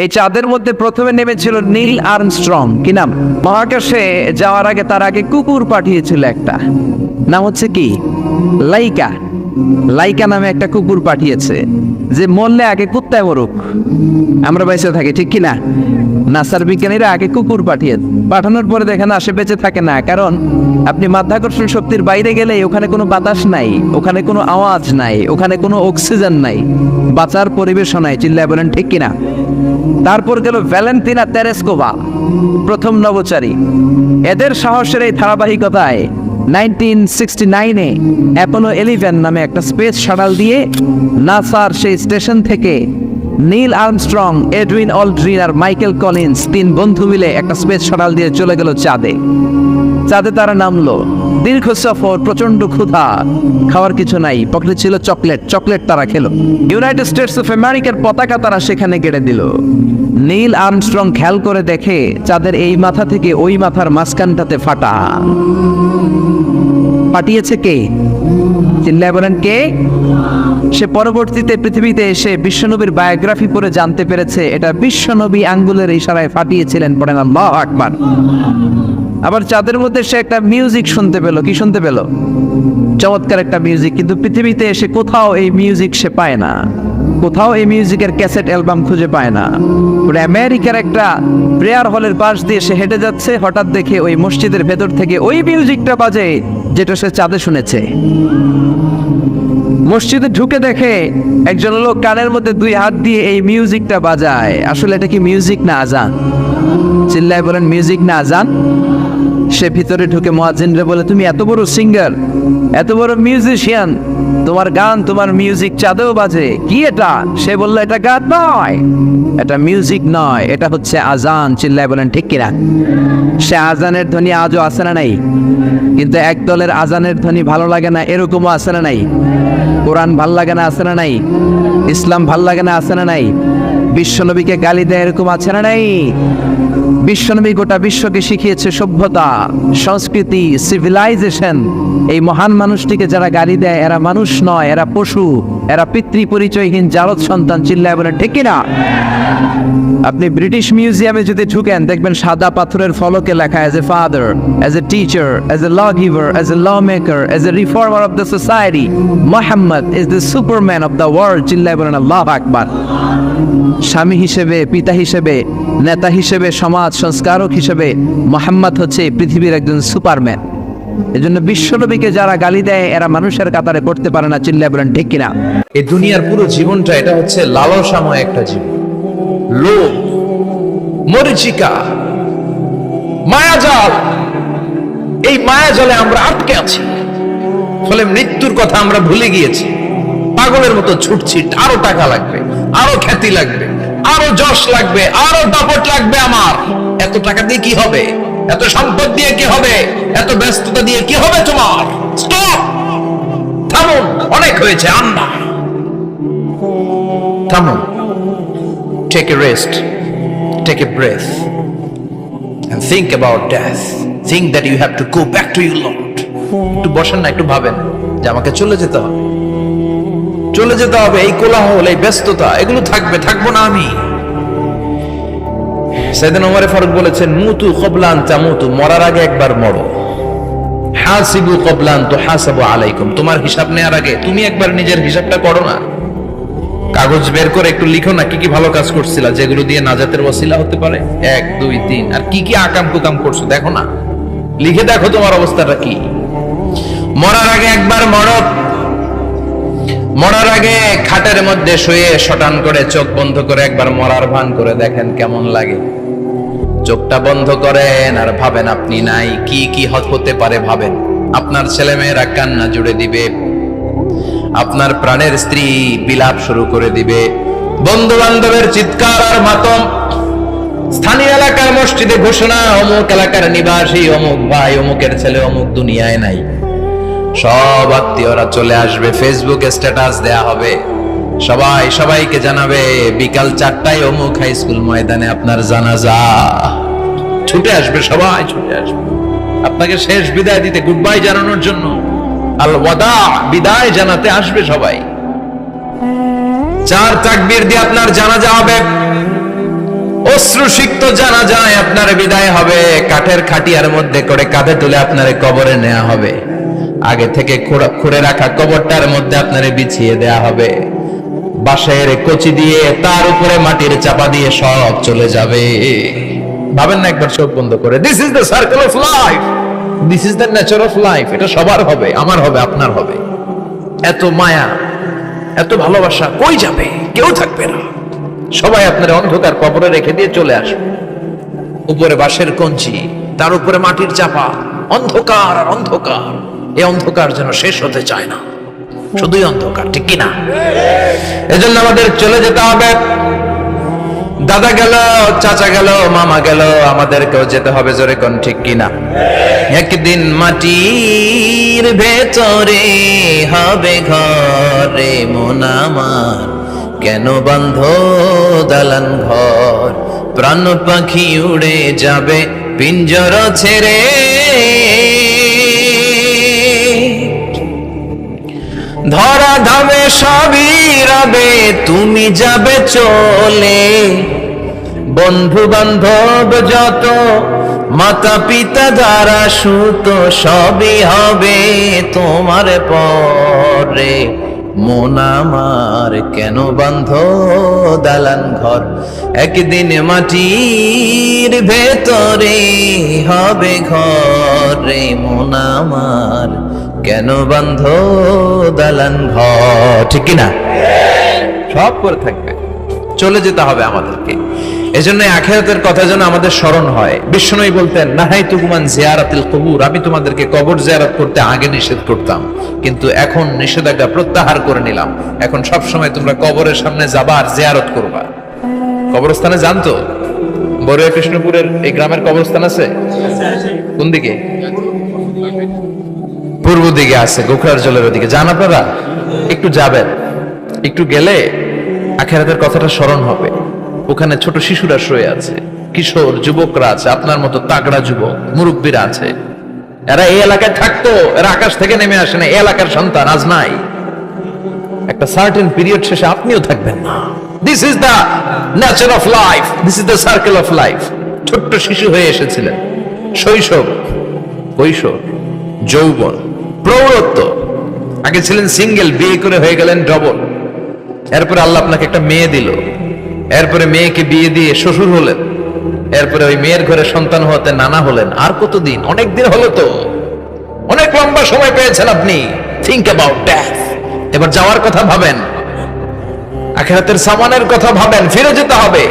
এই চাঁদের মধ্যে প্রথমে নেমেছিল নীল আর্মস্ট্রং। কি নাম? মহাকাশে যাওয়ার আগে তার আগে কুকুর পাঠিয়েছিল একটা, নাম হচ্ছে কি লাইকা। লাইকা নামে একটা কুকুর পাঠিয়েছে, যে মরলে আগে কুত্তায় মরুক, আমরা বেঁচে থাকি, ঠিক কিনা? নাসার বিজ্ঞানীরা আগে কুকুর পাঠানোর পরে দেখেন আসে বেঁচে থাকে না, কারণ আপনি মাধ্যাকর্ষণ শক্তির বাইরে গেলে ওখানে কোনো বাতাস নাই, ওখানে কোনো আওয়াজ নাই, ওখানে কোনো অক্সিজেন নাই, বাঁচার পরিবেশও নাই। চিল্লায় বলেন ঠিক কিনা? তারপর গেল ভ্যালেন্টিনা তেরেস্কোভা, প্রথম নভোচারী। এদের সাহসের এই ধারাবাহিকতায় 1969-এ অ্যাপোলো 11 নামে একটা স্পেস শাটল দিয়ে নাসার সেই স্টেশন থেকে নীল আর্মস্ট্রং, এডউইন অলড্রিন আর মাইকেল কলিন্স তিন বন্ধু মিলে একটা স্পেস শাটল দিয়ে চলে গেল চাঁদে। চাঁদে তারা নামলো, দীর্ঘ সফর, প্রচন্ড ক্ষুধা, খাওয়ার কিছু নাই, পকেটে ছিল চকলেট তারা খেলো। ইউনাইটেড স্টেটস অফ আমেরিকার পতাকা তারা সেখানে গেড়ে দিল। নীল আর্মস্ট্রং খেয়াল করে দেখে চাঁদের এই মাথা থেকে ওই মাথার মাঝখানটাতে ফাটা। পাঠিয়েছে কে? চিল্লায় বলেন কে? সে পরবর্তীতে পৃথিবীতে এসে বিশ্বনবীর বায়োগ্রাফি পড়ে জানতে পেরেছে এটা বিশ্বনবী আঙ্গুলের ইশারায় ফাটিয়েছিলেন। পড়েন আল্লাহু আকবার। আবার চাঁদের মধ্যে সে একটা মিউজিক শুনতে পেল। কি শুনতে পেল? চমৎকার একটা মিউজিক, কিন্তু পৃথিবীতে এসে কোথাও এই মিউজিক সে পায় না, কোথাও এই মিউজিকের ক্যাসেট অ্যালবাম খুঁজে পায় না। আমেরিকার একটা প্রেয়ার হলের পাশ দিয়ে সে হেঁটে যাচ্ছে, হঠাৎ দেখে ওই মসজিদের ভেতর থেকে ওই মিউজিকটা বাজে যেটা সে চাঁদে শুনেছে। মসজিদে ঢুকে দেখে একজন লোক কানের মধ্যে দুই হাত দিয়ে এই মিউজিকটা বাজায়। আসলে এটা কি মিউজিক না আজান? চিল্লায় বলেন মিউজিক না আজান? সে ভিতরে ঢুকে মুয়াজ্জিনরে বলে, তুমি এত বড় সিঙ্গার, এত বড় মিউজিশিয়ান, তোমার গান, তোমার মিউজিক চাঁদেও বাজে, কি এটা? সে বলল, এটা গান নয়, এটা মিউজিক নয়, এটা হচ্ছে আজান। চিল্লায় বলেন ঠিক কিনা? সে আজানের ধ্বনি আজও আছে না নাই? কিন্তু এক দলের আজানের ধ্বনি ভালো লাগে না, এরকমও আছে না নাই? কোরআন ভাল লাগে না, আছে না নাই? ইসলাম ভাল লাগে না, আছে না নাই? বিশ্বনবীকে গালি দেয়, এরকম আছে না নাই? বিশ্বনবী গোটা বিশ্বকে শিখিয়েছে সভ্যতা, সংস্কৃতি, সিভিলাইজেশন। এই মহান মানুষটিকে যারা গালি দেয় এরা মানুষ নয়, এরা পশু, এরা পিতৃ পরিচয়হীন জারদ সন্তান। চিল্লায় বলেন ঠিক কিনা? আপনি ব্রিটিশ মিউজিয়ামে যদি ঢুকেন দেখবেন সাদা পাথরের ফলকে লেখা, as a father, as a teacher, as a law giver, as a law maker, as a reformer of the society, Muhammad is the superman of the world. চিল্লায় বলেন আল্লাহু আকবার। স্বামী হিসেবে, পিতা হিসেবে, নেতা হিসেবে, সমাজ সংস্কারক হিসেবে মুহাম্মদ হচ্ছে পৃথিবীর একজন সুপারম্যান। এজন্য বিশ্বনবীকে যারা গালি দেয় এরা মানুষের কাতারে পড়তে পারে না। চিল্লায় বলেন ঠিক কিনা? এই দুনিয়ার পুরো জীবনটা এটা হচ্ছে লালসাময় একটা জীবন, লোভ, মরিচিকা, মায়াজাল। এই মায়াজালে আমরা আটকে আছি, ফলে মৃত্যুর কথা আমরা ভুলে গিয়েছি। পাগলের মতো ছুটছি, আরো টাকা লাগবে, আরো খ্যাতি লাগবে, আরো যশ লাগবে, আরো দাপট লাগবে। আমার এত টাকা দিয়ে কি হবে? এত সম্পদ দিয়ে কি হবে? এত ব্যস্ততা দিয়ে কি হবে তোমার? স্টপ, থামুন, অনেক হয়েছে, আন্না, থামুন। Take a rest, take a breath, and think about death. Think that you have to go back to your Lord. একটু বসেন না, একটু ভাবেন যে আমাকে চলে যেতে হবে, চলে যেতে হবে। এই কোলাহল, এই ব্যস্ততা, এগুলো থাকবে, থাকবো না আমি। সাইয়েদনা ওমর ফারুক বলেছেন, মুতু ক্বাবলা আন তামুতু, মরার আগে একবার মরো। হাসিবু ক্বাবলা আন তুহাসাবু আলাইকুম, তোমার হিসাব নেওয়ার আগে তুমি একবার নিজের হিসাবটা করো না। কাগজ বের করে একটু লিখো না কি কি ভালো কাজ করছিলা, যেগুলো দিয়ে নাজাতের ওসিলা হতে পারে। 1, 2, 3, আর কি কি আকাম কুকাম করছো দেখো না, লিখে দেখো তোমার অবস্থাটা কি। মরার আগে একবার মরো। মরার আগে খাটের মধ্যে শুয়ে শটান করে চোখ বন্ধ করে একবার মরার ভান করে দেখেন কেমন লাগে। চোখটা বন্ধ করেন আর ভাবেন আপনি নাই, কি কি হতে পারে ভাবেন। আপনার ছেলেমেয়েরা কান্না জুড়ে দিবে, আপনার প্রাণের স্ত্রী বিলাপ শুরু করে দিবে, বন্ধু বান্ধবের চিৎকার আর মাতম, স্থানীয় এলাকার মসজিদে ঘোষণা, অমুক এলাকার নিবাসী অমুক ভাই, অমুকের ছেলে অমুক দুনিয়ায় নাই। সব আত্মীয়রা চলে আসবে, ফেসবুকে স্ট্যাটাস দেয়া হবে, সবাই সবাইকে জানাবে বিকাল 4টায় অমুক হাই স্কুল ময়দানে আপনার জানাজা। ছুটে আসবে, সবাই ছুটে আসবে আপনাকে শেষ বিদায় দিতে, গুড বাই জানানোর জন্য, আল ওয়াদা, বিদায় জানাতে আসবে সবাই। 4 তাকবীর দিয়ে আপনার জানাজা হবে। অশ্রুসিক্ত জানা যায় আপনার বিদায় হবে, কাঠের খাটিয়ার মধ্যে করে কাঁধে তুলে আপনারে কবরে নেওয়া হবে, আগে থেকে খুঁড়ে রাখা কবরটার মধ্যে আপনারে বিছিয়ে দেয়া হবে, বাঁশের কচি দিয়ে তার উপরে মাটির চাপা দিয়ে সব চলে যাবে। ভাবেন না একবার চোখ বন্ধ করে, this is the circle of life, this is the nature of life. এটা সবার হবে, আমার হবে, আপনার হবে। এত মায়া, এত ভালোবাসা কই যাবে? কেউ থাকবে না, সবাই আপনার অন্ধকার কবরে রেখে দিয়ে চলে আসবে। উপরে বাঁশের কঞ্চি, তার উপরে মাটির চাপা, অন্ধকার আর অন্ধকার। এই অন্ধকার যেন শেষ হতে চায় না, শুধুই অন্ধকার, ঠিক কিনা? এজন্য আমাদের চলে যেতে হবে। দাদা গেল, চাচা গেল, মামা গেল, আমাদেরকেও যেতে হবে, জোরে কোন ঠিক কিনা? একদিন মাটির ভেতরে হবে ঘরে মন আমার, কেন বন্ধ দালান ঘর, প্রাণ পাখি উড়ে যাবে পিঞ্জর ছেড়ে, ধরা ধামে সবই রবে, তুমি যাবে চলে, বন্ধু বান্ধব যত, মাতা পিতা যারা সুত, সবই হবে তোমার পরে, মন আমার কেন বান্ধ দালান ঘর, একদিন মাটির ভেতরে হবে ঘরে মন আমার, কেন বান্ধ দালান ঘর, ঠিক কিনা? সব করে থাকবে, চলে যেতে হবে আমাদেরকে। এজন্য আখিরাতের কথা যেন আমাদের স্মরণ হয়। বিশ্বনবী বলতেন, নাহাইতুকুমান জিয়ারাতিল কবুর, আমি তোমাদেরকে কবর জিয়ারত করতে আগে নিষেধ করতাম, কিন্তু এখন নিষেধাজ্ঞা প্রত্যাহার করে নিলাম। এখন সব সময় তোমরা কবরের সামনে যাবা আর জিয়ারত করবা। কবরস্থানে জানতো বড়ুয়া কৃষ্ণপুরের এই গ্রামের কবরস্থান আছে কোন দিকে? পূর্ব দিকে আছে, গোখরার জলের ওদিকে। যান আপনারা, একটু যাবেন, একটু গেলে আখিরাতের কথাটা স্মরণ হবে। ওখানে ছোট শিশুরা শুয়ে আছে, কিশোর যুবকরা আছে, আপনার মতো তাগড়া যুবক, মুরব্বীরা আছে। এরা এই এলাকায় থাকতো, এরা আকাশ থেকে নেমে আসে না, এই এলাকার সন্তান, আজ নাই। একটা সার্টেন পিরিয়ড শেষে আপনিও থাকবেন না। This is the nature of life, this is the circle of life. ছোট্ট শিশু হয়ে এসেছিলেন, শৈশব, কৈশোর, যৌবন, প্রৌঢ়ত্ব। আগে ছিলেন সিঙ্গেল, বিয়ে করে হয়ে গেলেন ডবল। এরপরে আল্লাহ আপনাকে একটা মেয়ে দিল, এরপরে মেয়েকে বিয়ে দিয়ে শ্বশুর হলেন, এরপরে ওই মেয়ের ঘরে সন্তান হতে নানা হলেন। আর কতদিন? অনেক দিন হলো তো, অনেক লম্বা সময় পেয়েছেন আপনি। Think about death. এবার যাওয়ার কথা ভাবেন, আখিরাতের সামানের কথা ভাবেন, ফিরে যেতে হবে।